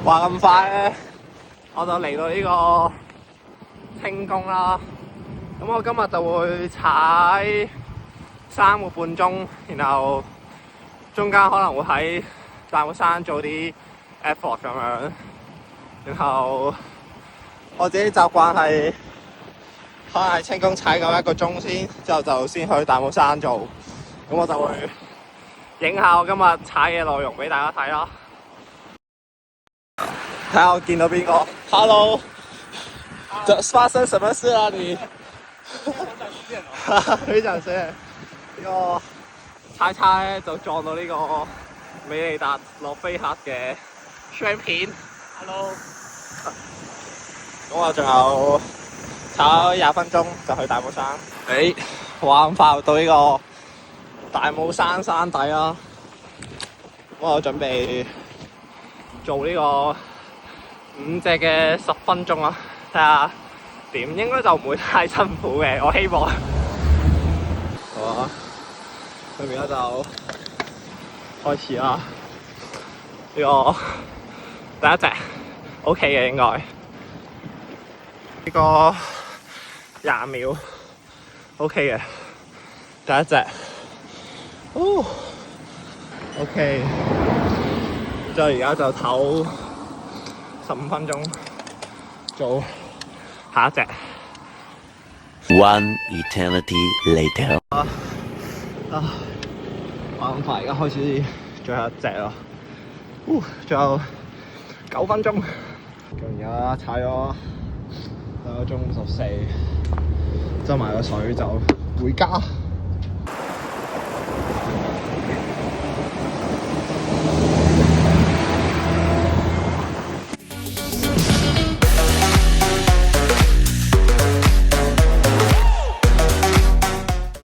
話咁快咧，我就嚟到呢個清宮啦。咁我今日就會踩3個半鐘，然後中間可能會喺大帽山做啲 effort 咁樣。然後我自己習慣係可能喺清宮踩夠1個鐘先，之後就先去大帽山做。咁我就會影下我今日踩嘅內容俾大家睇啦。睇下我見到邊個 ？Hello， 這發生什麼事啊你？非常死！呢個踩踩咧就撞到呢個美利達洛菲克嘅相片。Hello， 咁我仲有踩20分鐘就去大帽山。話咁快到呢個大帽山山底啦。咁我準備做呢個5隻嘅10分鐘啦，睇下點，應該就唔會太辛苦嘅，我希望。好啊，咁而家就開始啦。呢個第一隻 OK 嘅應該，呢個20秒 OK 嘅第一隻，OK。之後而家就唞15分鐘，做下一隻。One eternity later。話咁快，而家開始最後一隻咯。仲有9分鐘。咁而家踩咗2個鐘54，執埋個水就回家。